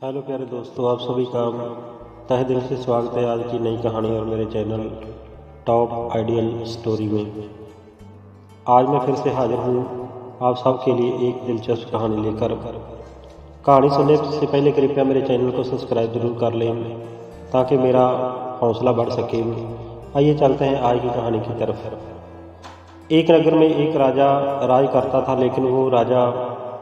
Hello प्यारे दोस्तों, आप सभी का तहे दिल से स्वागत है आज की नई कहानी और मेरे चैनल टॉप आइडियल स्टोरी में। आज मैं फिर से हाजिर हूँ आप सब के लिए एक दिलचस्प कहानी लेकर। कहानी सुनने से पहले कृपया मेरे चैनल को सब्सक्राइब जरूर कर लें ताकि मेरा हौसला बढ़ सके। आइए चलते हैं आज की कहानी की तरफ। एक नगर में एक राजा राज करता था, लेकिन वो राजा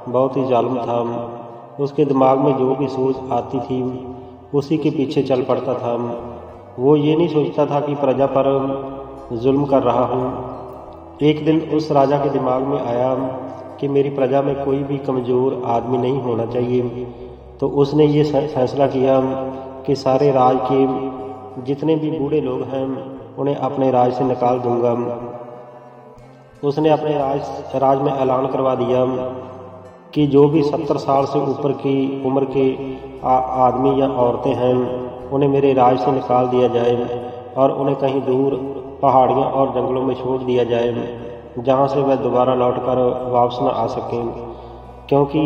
बहुत ही जालिम था। उसके दिमाग में जो भी सोच आती थी उसी के पीछे चल पड़ता था। वो ये नहीं सोचता था कि प्रजा पर जुल्म कर रहा हूँ। एक दिन उस राजा के दिमाग में आया कि मेरी प्रजा में कोई भी कमज़ोर आदमी नहीं होना चाहिए। तो उसने ये फैसला किया कि सारे राज के जितने भी बूढ़े लोग हैं उन्हें अपने राज से निकाल दूंगा। उसने अपने राज में ऐलान करवा दिया कि जो भी 70 साल से ऊपर की उम्र के आदमी या औरतें हैं उन्हें मेरे राज से निकाल दिया जाए और उन्हें कहीं दूर पहाड़ियों और जंगलों में छोड़ दिया जाए, जहां से वह दोबारा लौटकर वापस न आ सकें। क्योंकि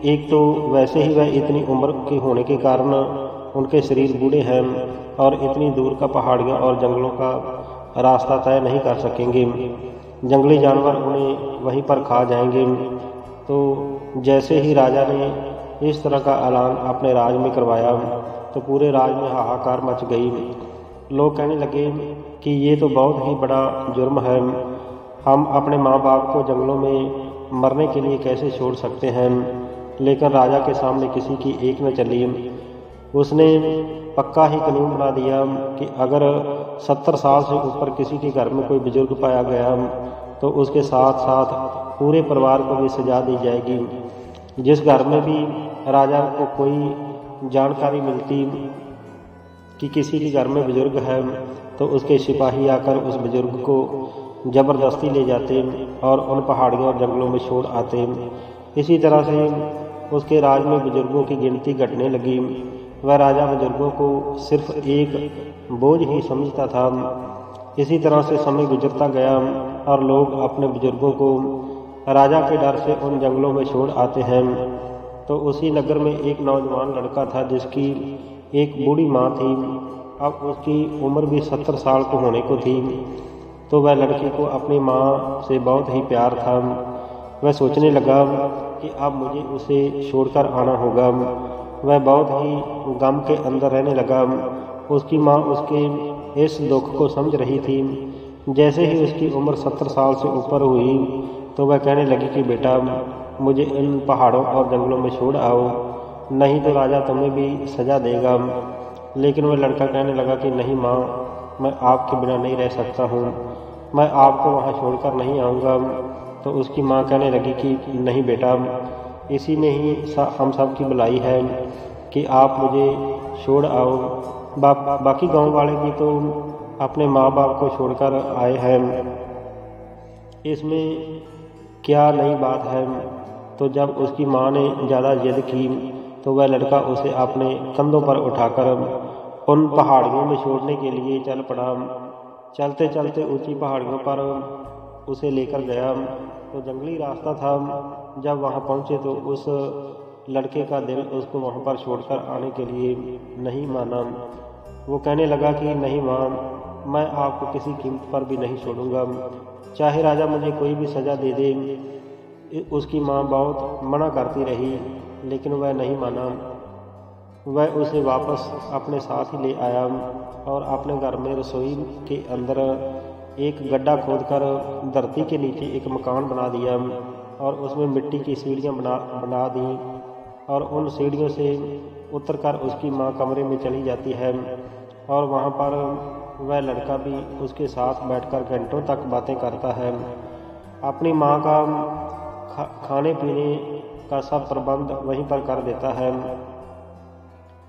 एक तो वैसे ही वह इतनी उम्र के होने के कारण उनके शरीर बूढ़े हैं और इतनी दूर का पहाड़ियों और जंगलों का रास्ता तय नहीं कर सकेंगे। जंगली जानवर उन्हें वहीं पर खा जाएंगे। तो जैसे ही राजा ने इस तरह का ऐलान अपने राज में करवाया तो पूरे राज में हाहाकार मच गई। लोग कहने लगे कि ये तो बहुत ही बड़ा जुर्म है। हम अपने माँ बाप को जंगलों में मरने के लिए कैसे छोड़ सकते हैं। लेकिन राजा के सामने किसी की एक न चली। उसने पक्का ही कानून बना दिया कि अगर 70 साल से ऊपर किसी के घर में कोई बुजुर्ग पाया गया तो उसके साथ साथ पूरे परिवार को भी सजा दी जाएगी। जिस घर में भी राजा को कोई जानकारी मिलती कि किसी के घर में बुजुर्ग है तो उसके सिपाही आकर उस बुजुर्ग को जबरदस्ती ले जाते और उन पहाड़ियों और जंगलों में छोड़ आते। इसी तरह से उसके राज में बुजुर्गों की गिनती घटने लगी। वह राजा बुजुर्गों को सिर्फ एक बोझ ही समझता था। इसी तरह से समय गुजरता गया और लोग अपने बुजुर्गों को राजा के डर से उन जंगलों में छोड़ आते हैं। तो उसी नगर में एक नौजवान लड़का था जिसकी एक बूढ़ी माँ थी। अब उसकी उम्र भी 70 साल को होने को थी। तो वह लड़की को अपनी माँ से बहुत ही प्यार था। वह सोचने लगा कि अब मुझे उसे छोड़कर आना होगा। वह बहुत ही गम के अंदर रहने लगा। उसकी माँ उसके इस दुख को समझ रही थी। जैसे ही उसकी उम्र 70 साल से ऊपर हुई तो वह कहने लगी कि बेटा, मुझे इन पहाड़ों और जंगलों में छोड़ आओ, नहीं तो राजा तुम्हें भी सजा देगा। लेकिन वह लड़का कहने लगा कि नहीं माँ, मैं आपके बिना नहीं रह सकता हूँ, मैं आपको वहाँ छोड़कर नहीं आऊँगा। तो उसकी माँ कहने लगी कि नहीं बेटा, इसी में ही हम सब की भलाई है कि आप मुझे छोड़ आओ। बाकी गांव वाले भी तो अपने माँ बाप को छोड़कर आए हैं, इसमें क्या नई बात है। तो जब उसकी माँ ने ज़्यादा जिद की तो वह लड़का उसे अपने कंधों पर उठाकर उन पहाड़ियों में छोड़ने के लिए चल पड़ा। चलते चलते ऊंची पहाड़ियों पर उसे लेकर गया। तो जंगली रास्ता था। जब वहां पहुंचे तो उस लड़के का दिल उसको वहां पर छोड़कर आने के लिए नहीं माना। वो कहने लगा कि नहीं माँ, मैं आपको किसी कीमत पर भी नहीं छोड़ूंगा, चाहे राजा मुझे कोई भी सज़ा दे दे। उसकी माँ बहुत मना करती रही लेकिन वह नहीं माना। वह उसे वापस अपने साथ ही ले आया और अपने घर में रसोई के अंदर एक गड्ढा खोदकर धरती के नीचे एक मकान बना दिया और उसमें मिट्टी की सीढ़ियाँ बना दी और उन सीढ़ियों से उतरकर उसकी माँ कमरे में चली जाती है और वहाँ पर वह लड़का भी उसके साथ बैठकर घंटों तक बातें करता है। अपनी माँ का खाने पीने का सब प्रबंध वहीं पर कर देता है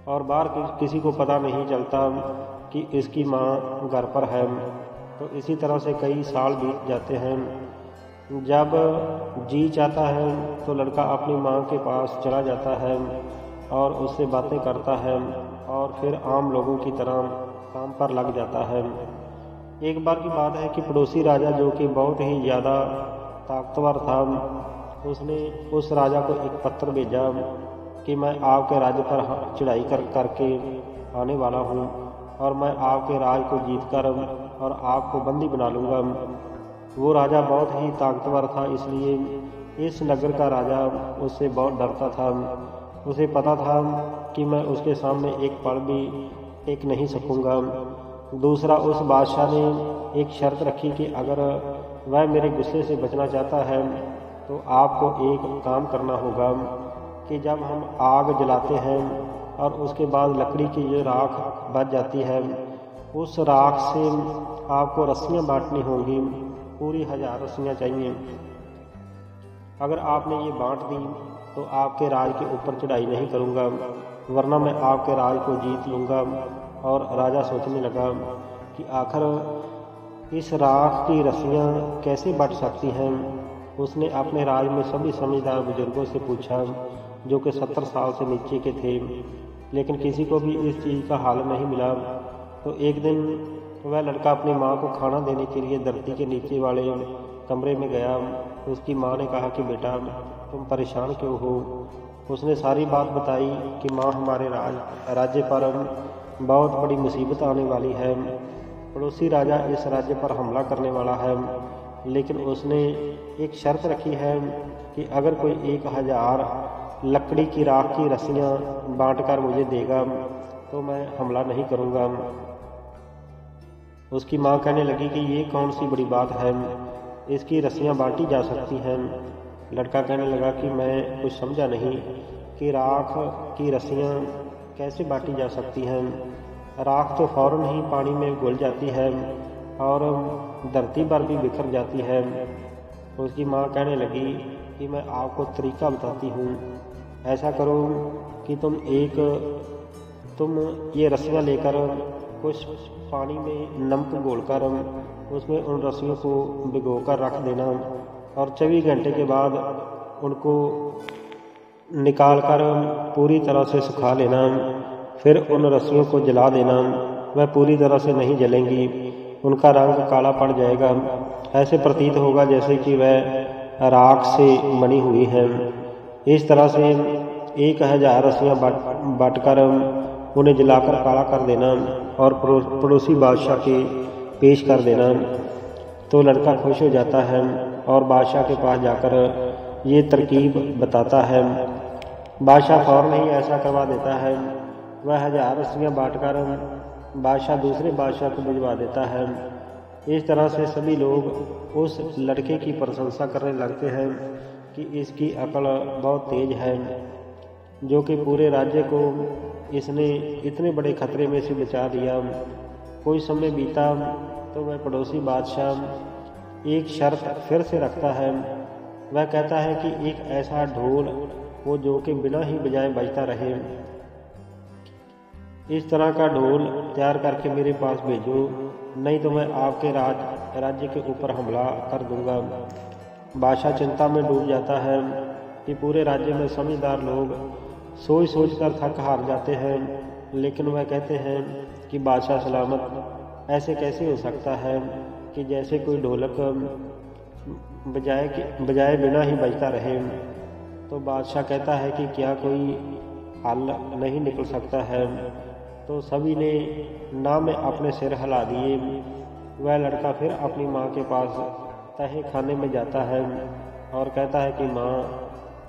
और बाहर किसी को पता नहीं चलता कि इसकी माँ घर पर है। तो इसी तरह से कई साल बीत जाते हैं। जब जी चाहता है तो लड़का अपनी माँ के पास चला जाता है और उससे बातें करता है और फिर आम लोगों की तरह काम पर लग जाता है। एक बार की बात है कि पड़ोसी राजा, जो कि बहुत ही ज़्यादा ताकतवर था, उसने उस राजा को एक पत्र भेजा कि मैं आपके राज्य पर चढ़ाई करके आने वाला हूँ और मैं आपके राज को जीतकर और आपको बंदी बना लूँगा। वो राजा बहुत ही ताकतवर था, इसलिए इस नगर का राजा उससे बहुत डरता था। उसे पता था कि मैं उसके सामने एक पल भी टिक नहीं सकूँगा। दूसरा, उस बादशाह ने एक शर्त रखी कि अगर वह मेरे गुस्से से बचना चाहता है तो आपको एक काम करना होगा कि जब हम आग जलाते हैं और उसके बाद लकड़ी की जो राख बच जाती है, उस राख से आपको रस्सियाँ बांटनी होंगी, पूरी 1000 रस्सियाँ चाहिए। अगर आपने ये बांट दी तो आपके राज के ऊपर चढ़ाई नहीं करूँगा, वरना मैं आपके राज को जीत लूँगा। और राजा सोचने लगा कि आखिर इस राख की रस्सियाँ कैसे बट सकती हैं। उसने अपने राज में सभी समझदार बुजुर्गों से पूछा, जो कि 70 साल से नीचे के थे, लेकिन किसी को भी इस चीज़ का हल नहीं मिला। तो एक दिन वह लड़का अपनी माँ को खाना देने के लिए धरती के नीचे वाले कमरे में गया। उसकी माँ ने कहा कि बेटा, तुम परेशान क्यों हो। उसने सारी बात बताई कि माँ, हमारे राज्य पर बहुत बड़ी मुसीबत आने वाली है। पड़ोसी राजा इस राज्य पर हमला करने वाला है, लेकिन उसने एक शर्त रखी है कि अगर कोई 1000 लकड़ी की राख की रस्सियाँ बांटकर मुझे देगा तो मैं हमला नहीं करूँगा। उसकी माँ कहने लगी कि ये कौन सी बड़ी बात है, इसकी रस्सियाँ बांटी जा सकती हैं। लड़का कहने लगा कि मैं कुछ समझा नहीं कि राख की रस्सियाँ कैसे बांटी जा सकती हैं। राख तो फौरन ही पानी में घुल जाती है और धरती पर भी बिखर जाती है। उसकी माँ कहने लगी कि मैं आपको तरीका बताती हूँ। ऐसा करो कि तुम ये रस्सियाँ लेकर कुछ पानी में नमक घोलकर उसमें उन रस्सियों को भिगोकर रख देना और 24 घंटे के बाद उनको निकालकर पूरी तरह से सुखा लेना। फिर उन रस्सियों को जला देना। वह पूरी तरह से नहीं जलेंगी, उनका रंग काला पड़ जाएगा। ऐसे प्रतीत होगा जैसे कि वह राख से बनी हुई है। इस तरह से 1000 रस्सियाँ बांटकर उन्हें जलाकर काला कर देना और पड़ोसी बादशाह के पेश कर देना। तो लड़का खुश हो जाता है और बादशाह के पास जाकर ये तरकीब बताता है। बादशाह फौरन ही ऐसा करवा देता है। वह 1000 रस्सियाँ बांटकर बादशाह दूसरे बादशाह को भिजवा देता है। इस तरह से सभी लोग उस लड़के की प्रशंसा करने लगते हैं कि इसकी अकल बहुत तेज है, जो कि पूरे राज्य को इसने इतने बड़े खतरे में से बचा दिया। कोई समय बीता तो वह पड़ोसी बादशाह एक शर्त फिर से रखता है। वह कहता है कि एक ऐसा ढोल हो जो कि बिना ही बजाए बजता रहे। इस तरह का ढोल तैयार करके मेरे पास भेजो, नहीं तो मैं आपके राज्य के ऊपर हमला कर दूंगा। बादशाह चिंता में डूब जाता है कि पूरे राज्य में समझदार लोग सोच सोच कर थक हार जाते हैं, लेकिन वह कहते हैं कि बादशाह सलामत। ऐसे कैसे हो सकता है कि जैसे कोई ढोलक बजाए बिना ही बजता रहे। तो बादशाह कहता है कि क्या कोई हल नहीं निकल सकता है। तो सभी ने ना में अपने सिर हिला दिए। वह लड़का फिर अपनी माँ के पास तहे खाने में जाता है और कहता है कि माँ,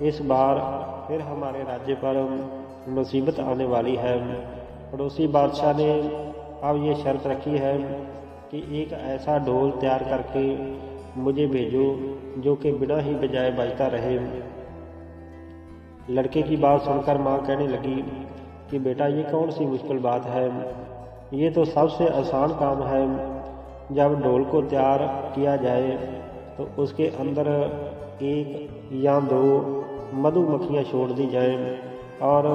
इस बार फिर हमारे राज्य पर मुसीबत आने वाली है। पड़ोसी बादशाह ने अब ये शर्त रखी है कि एक ऐसा ढोल तैयार करके मुझे भेजो जो कि बिना ही बजाए बजता रहे। लड़के की बात सुनकर माँ कहने लगी कि बेटा, ये कौन सी मुश्किल बात है, ये तो सबसे आसान काम है। जब ढोल को तैयार किया जाए तो उसके अंदर 1 या 2 मधुमक्खियाँ छोड़ दी जाएं और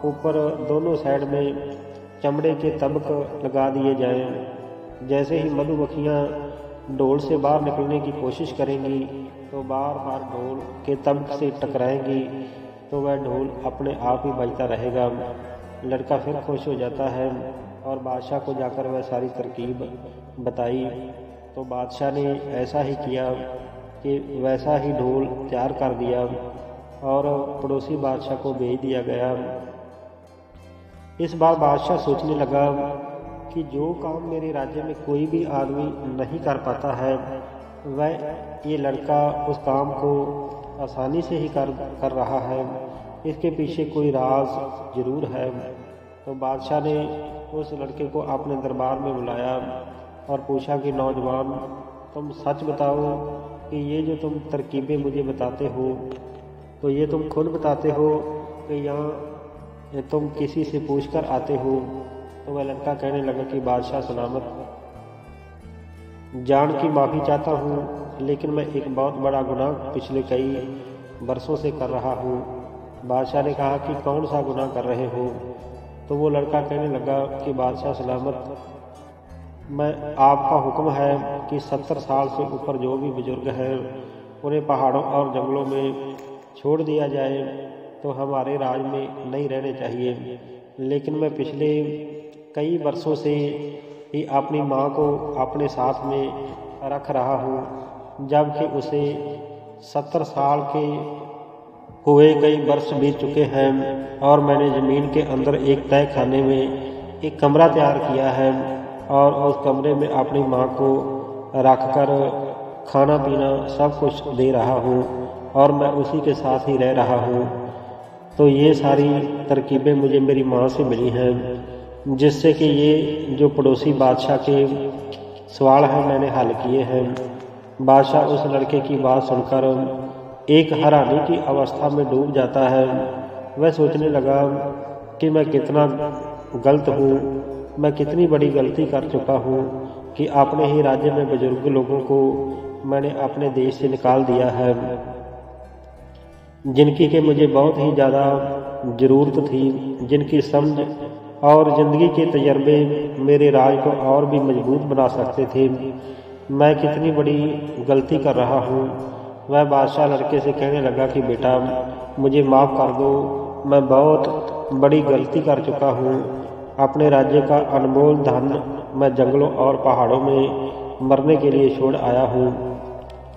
ऊपर दोनों साइड में चमड़े के तबक लगा दिए जाएं। जैसे ही मधुमक्खियाँ ढोल से बाहर निकलने की कोशिश करेंगी तो बार बार ढोल के तबक से टकराएंगी, तो वह ढोल अपने आप ही बजता रहेगा। लड़का फिर खुश हो जाता है और बादशाह को जाकर वह सारी तरकीब बताई। तो बादशाह ने ऐसा ही किया कि वैसा ही ढोल तैयार कर दिया। और पड़ोसी बादशाह को भेज दिया गया। इस बार बादशाह सोचने लगा कि जो काम मेरे राज्य में कोई भी आदमी नहीं कर पाता है, वह ये लड़का उस काम को आसानी से ही कर रहा है। इसके पीछे कोई राज जरूर है। तो बादशाह ने उस लड़के को अपने दरबार में बुलाया और पूछा कि नौजवान, तुम सच बताओ कि ये जो तुम तरकीबें मुझे बताते हो, तो ये तुम खुद बताते हो कि यहाँ तुम किसी से पूछकर आते हो? तो वह लड़का कहने लगा कि बादशाह सलामत, जान की माफ़ी चाहता हूँ, लेकिन मैं एक बहुत बड़ा गुनाह पिछले कई बरसों से कर रहा हूँ। बादशाह ने कहा कि कौन सा गुनाह कर रहे हो? तो वो लड़का कहने लगा कि बादशाह सलामत, मैं आपका हुक्म है कि 70 साल से ऊपर जो भी बुजुर्ग हैं उन्हें पहाड़ों और जंगलों में छोड़ दिया जाए, तो हमारे राज में नहीं रहने चाहिए। लेकिन मैं पिछले कई वर्षों से ही अपनी माँ को अपने साथ में रख रहा हूँ, जबकि उसे 70 साल के हुए कई वर्ष बीत चुके हैं और मैंने ज़मीन के अंदर एक तय खाने में एक कमरा तैयार किया है और उस कमरे में अपनी माँ को रखकर खाना पीना सब कुछ दे रहा हूँ और मैं उसी के साथ ही रह रहा हूँ। तो ये सारी तरकीबें मुझे मेरी माँ से मिली हैं, जिससे कि ये जो पड़ोसी बादशाह के सवाल हैं मैंने हल किए हैं। बादशाह उस लड़के की बात सुनकर एक हैरानी की अवस्था में डूब जाता है। वह सोचने लगा कि मैं कितना गलत हूँ, मैं कितनी बड़ी गलती कर चुका हूँ कि अपने ही राज्य में बुजुर्ग लोगों को मैंने अपने देश से निकाल दिया है, जिनकी के मुझे बहुत ही ज़्यादा ज़रूरत थी, जिनकी समझ और ज़िंदगी के तजर्बे मेरे राज को और भी मजबूत बना सकते थे। मैं कितनी बड़ी गलती कर रहा हूँ। वह बादशाह लड़के से कहने लगा कि बेटा, मुझे माफ़ कर दो, मैं बहुत बड़ी गलती कर चुका हूँ। अपने राज्य का अनमोल धन मैं जंगलों और पहाड़ों में मरने के लिए छोड़ आया हूँ।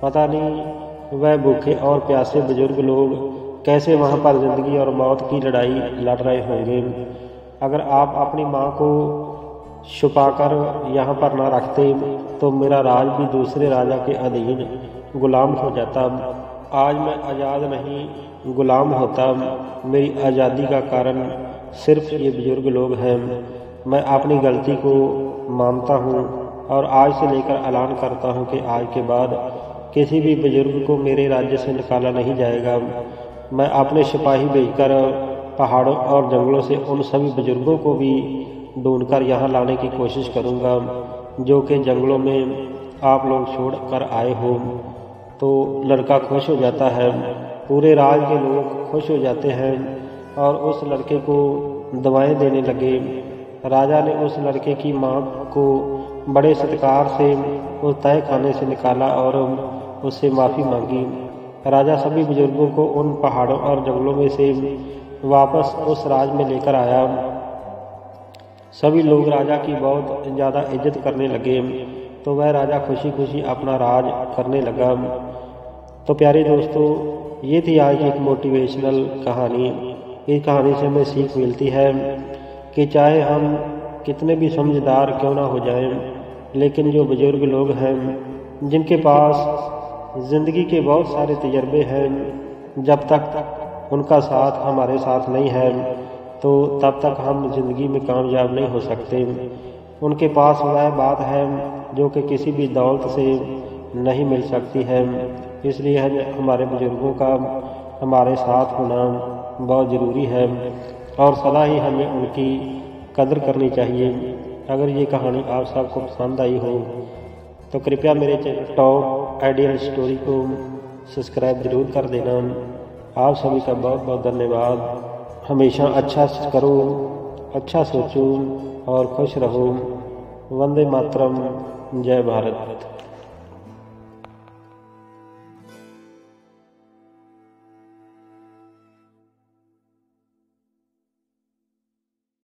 पता नहीं वह भूखे और प्यासे बुजुर्ग लोग कैसे वहाँ पर ज़िंदगी और मौत की लड़ाई लड़ रहे होंगे। अगर आप अपनी माँ को छुपाकर यहाँ पर ना रखते तो मेरा राज भी दूसरे राजा के अधीन गुलाम हो जाता। आज मैं आज़ाद नहीं, गुलाम होता। मेरी आज़ादी का कारण सिर्फ ये बुजुर्ग लोग हैं। मैं अपनी गलती को मानता हूँ और आज से लेकर ऐलान करता हूँ कि आज के बाद किसी भी बुजुर्ग को मेरे राज्य से निकाला नहीं जाएगा। मैं अपने सिपाही भेजकर पहाड़ों और जंगलों से उन सभी बुजुर्गों को भी ढूंढकर यहाँ लाने की कोशिश करूँगा जो कि जंगलों में आप लोग छोड़ कर आए हो। तो लड़का खुश हो जाता है, पूरे राज के लोग खुश हो जाते हैं और उस लड़के को दवाएं देने लगे। राजा ने उस लड़के की माँ को बड़े सत्कार से उस तय खाने से निकाला और उससे माफ़ी मांगी। राजा सभी बुजुर्गों को उन पहाड़ों और जंगलों में से वापस उस राज में लेकर आया। सभी लोग राजा की बहुत ज़्यादा इज्जत करने लगे, तो वह राजा खुशी खुशी अपना राज करने लगा। तो प्यारे दोस्तों, ये थी आज की एक मोटिवेशनल कहानी। इस कहानी से हमें सीख मिलती है कि चाहे हम कितने भी समझदार क्यों ना हो जाएं, लेकिन जो बुजुर्ग लोग हैं जिनके पास ज़िंदगी के बहुत सारे तजर्बे हैं, जब तक उनका साथ हमारे साथ नहीं है तो तब तक हम ज़िंदगी में कामयाब नहीं हो सकते। उनके पास वह बात है जो कि किसी भी दौलत से नहीं मिल सकती है। इसलिए हमारे बुजुर्गों का हमारे साथ होना बहुत ज़रूरी है और सदा ही हमें उनकी कदर करनी चाहिए। अगर ये कहानी आप सबको पसंद आई हो तो कृपया मेरे चैनल टॉप आइडियल स्टोरी को सब्सक्राइब ज़रूर कर देना। आप सभी का बहुत बहुत धन्यवाद। हमेशा अच्छा करो, अच्छा सोचो और खुश रहो। वंदे मातरम। जय भारत।